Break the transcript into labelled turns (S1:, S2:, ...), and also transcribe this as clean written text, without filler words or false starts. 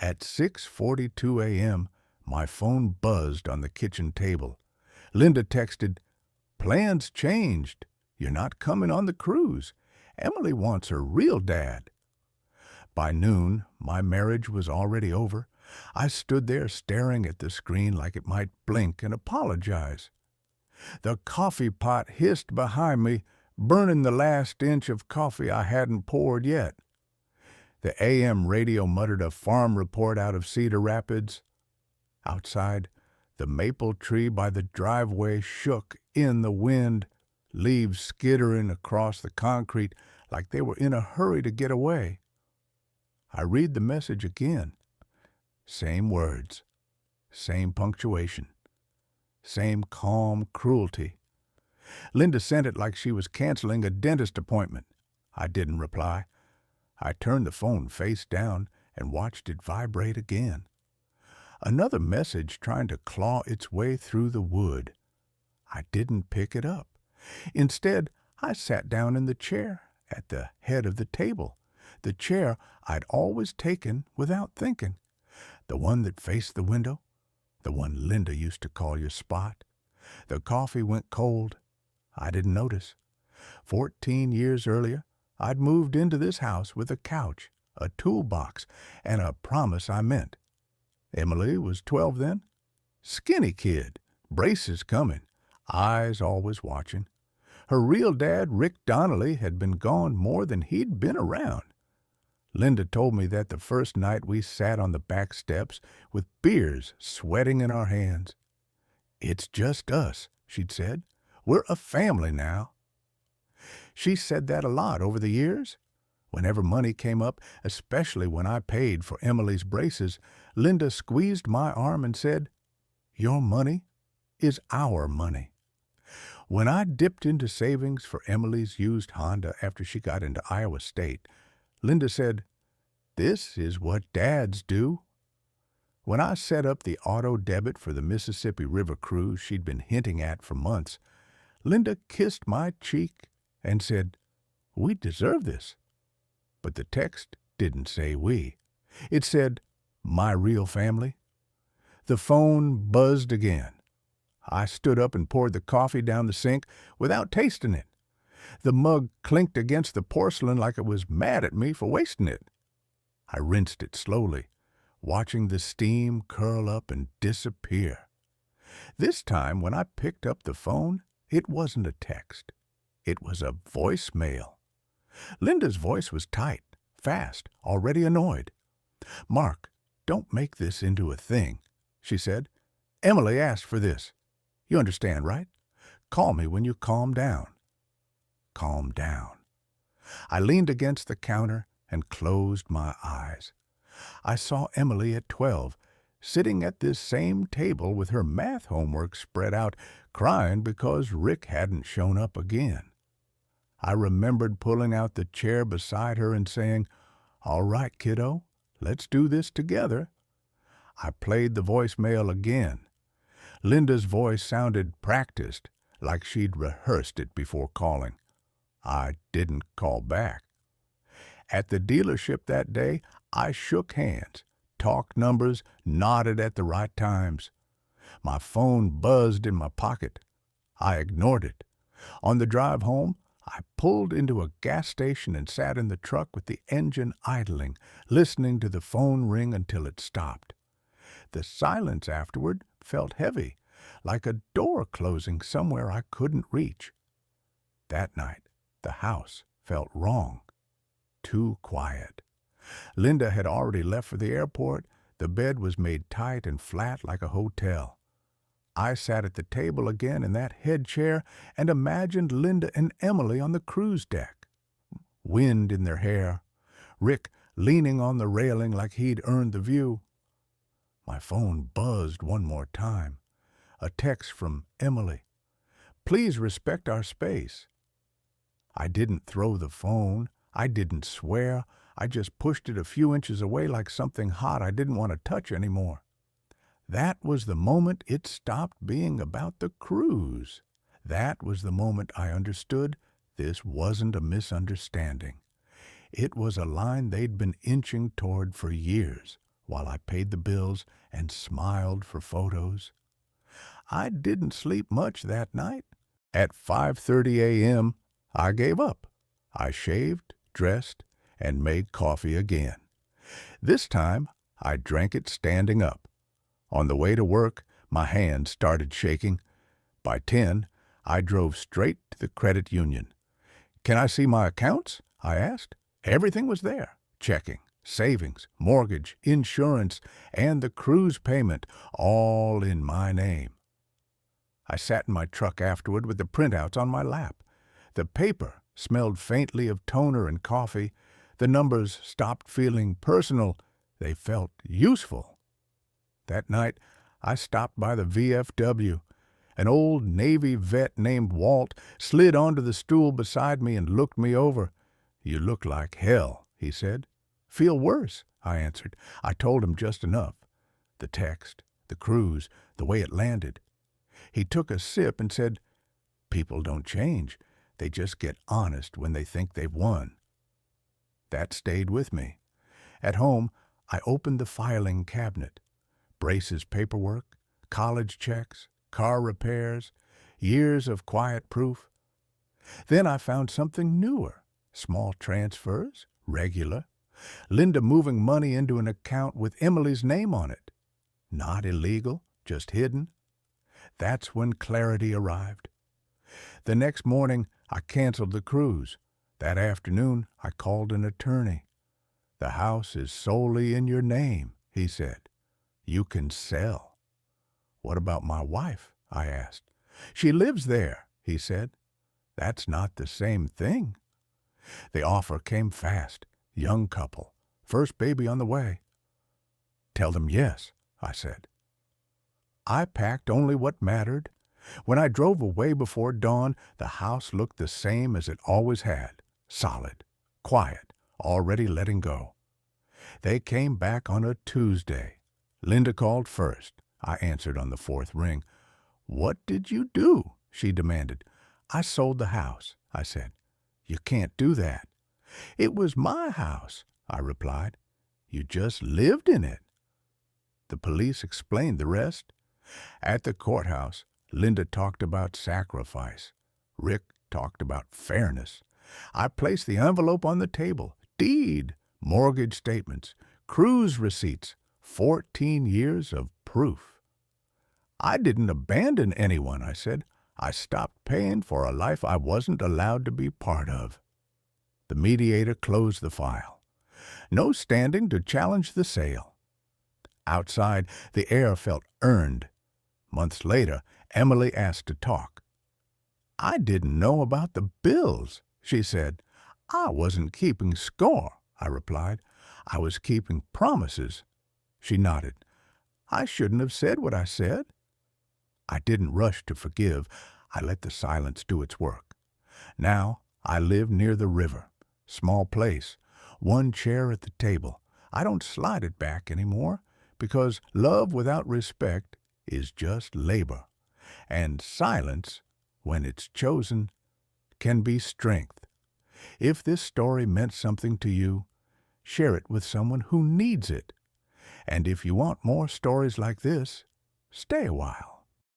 S1: At 6:42 a.m., my phone buzzed on the kitchen table. Linda texted, "Plans changed. You're not coming on the cruise. Emily wants her real dad." By noon, my marriage was already over. I stood there staring at the screen like it might blink and apologize. The coffee pot hissed behind me, burning the last inch of coffee I hadn't poured yet. The AM radio muttered a farm report out of Cedar Rapids. Outside, the maple tree by the driveway shook in the wind, leaves skittering across the concrete like they were in a hurry to get away. I read the message again. Same words, same punctuation, same calm cruelty. Linda sent it like she was canceling a dentist appointment. I didn't reply. I turned the phone face down and watched it vibrate again. Another message trying to claw its way through the wood. I didn't pick it up. Instead, I sat down in the chair at the head of the table, the chair I'd always taken without thinking, the one that faced the window, the one Linda used to call your spot. The coffee went cold. I didn't notice. 14 years earlier, I'd moved into this house with a couch, a toolbox, and a promise I meant. Emily was 12 then. Skinny kid, braces coming, eyes always watching. Her real dad, Rick Donnelly, had been gone more than he'd been around. Linda told me that the first night we sat on the back steps with beers sweating in our hands. "It's just us," she'd said. "We're a family now." She said that a lot over the years. Whenever money came up, especially when I paid for Emily's braces, Linda squeezed my arm and said, "Your money is our money." When I dipped into savings for Emily's used Honda after she got into Iowa State, Linda said, "This is what dads do." When I set up the auto debit for the Mississippi River cruise she'd been hinting at for months, Linda kissed my cheek and said, "We deserve this." But the text didn't say we. It said, "My real family." The phone buzzed again. I stood up and poured the coffee down the sink without tasting it. The mug clinked against the porcelain like it was mad at me for wasting it. I rinsed it slowly, watching the steam curl up and disappear. This time, when I picked up the phone, it wasn't a text. It was a voicemail. Linda's voice was tight, fast, already annoyed. "Mark, don't make this into a thing," she said. "Emily asked for this. You understand, right? Call me when you calm down." Calm down. I leaned against the counter and closed my eyes. I saw Emily at 12, sitting at this same table with her math homework spread out, crying because Rick hadn't shown up again. I remembered pulling out the chair beside her and saying, "All right, kiddo, let's do this together." I played the voicemail again. Linda's voice sounded practiced, like she'd rehearsed it before calling. I didn't call back. At the dealership that day, I shook hands, talked numbers, nodded at the right times. My phone buzzed in my pocket. I ignored it. On the drive home, I pulled into a gas station and sat in the truck with the engine idling, listening to the phone ring until it stopped. The silence afterward felt heavy, like a door closing somewhere I couldn't reach. That night, the house felt wrong. Too quiet. Linda had already left for the airport. The bed was made tight and flat like a hotel. I sat at the table again in that head chair and imagined Linda and Emily on the cruise deck. Wind in their hair. Rick leaning on the railing like he'd earned the view. My phone buzzed one more time. A text from Emily. "Please respect our space." I didn't throw the phone. I didn't swear. I just pushed it a few inches away like something hot I didn't want to touch anymore. That was the moment it stopped being about the cruise. That was the moment I understood this wasn't a misunderstanding. It was a line they'd been inching toward for years, while I paid the bills and smiled for photos. I didn't sleep much that night. At 5:30 a.m., I gave up. I shaved, dressed, and made coffee again. This time, I drank it standing up. On the way to work, my hands started shaking. By 10, I drove straight to the credit union. "Can I see my accounts?" I asked. Everything was there. Checking, savings, mortgage, insurance, and the cruise payment, all in my name. I sat in my truck afterward with the printouts on my lap. The paper smelled faintly of toner and coffee. The numbers stopped feeling personal. They felt useful. That night, I stopped by the VFW. An old Navy vet named Walt slid onto the stool beside me and looked me over. "You look like hell," he said. "Feel worse," I answered. I told him just enough. The text, the cruise, the way it landed. He took a sip and said, "People don't change. They just get honest when they think they've won." That stayed with me. At home, I opened the filing cabinet. Brace's paperwork, college checks, car repairs, years of quiet proof. Then I found something newer. Small transfers, regular. Linda moving money into an account with Emily's name on it. Not illegal, just hidden. That's when clarity arrived. The next morning, I canceled the cruise. That afternoon, I called an attorney. "The house is solely in your name," he said. "You can sell." "What about my wife?" I asked. "She lives there," he said. "That's not the same thing." The offer came fast. Young couple. First baby on the way. "Tell them yes," I said. I packed only what mattered. When I drove away before dawn, the house looked the same as it always had. Solid, quiet, already letting go. They came back on a Tuesday. Linda called first. I answered on the fourth ring. "What did you do?" she demanded. "I sold the house," I said. "You can't do that." "It was my house," I replied. "You just lived in it." The police explained the rest. At the courthouse, Linda talked about sacrifice. Rick talked about fairness. I placed the envelope on the table. Deed, mortgage statements, cruise receipts, 14 years of proof. "I didn't abandon anyone," I said. "I stopped paying for a life I wasn't allowed to be part of." The mediator closed the file. No standing to challenge the sale. Outside, the air felt earned. Months later, Emily asked to talk. "I didn't know about the bills," she said. "I wasn't keeping score," I replied. "I was keeping promises." She nodded. "I shouldn't have said what I said." I didn't rush to forgive. I let the silence do its work. Now I live near the river. Small place. One chair at the table. I don't slide it back anymore, because love without respect is just labor. And silence, when it's chosen, can be strength. If this story meant something to you, share it with someone who needs it. And if you want more stories like this, stay a while.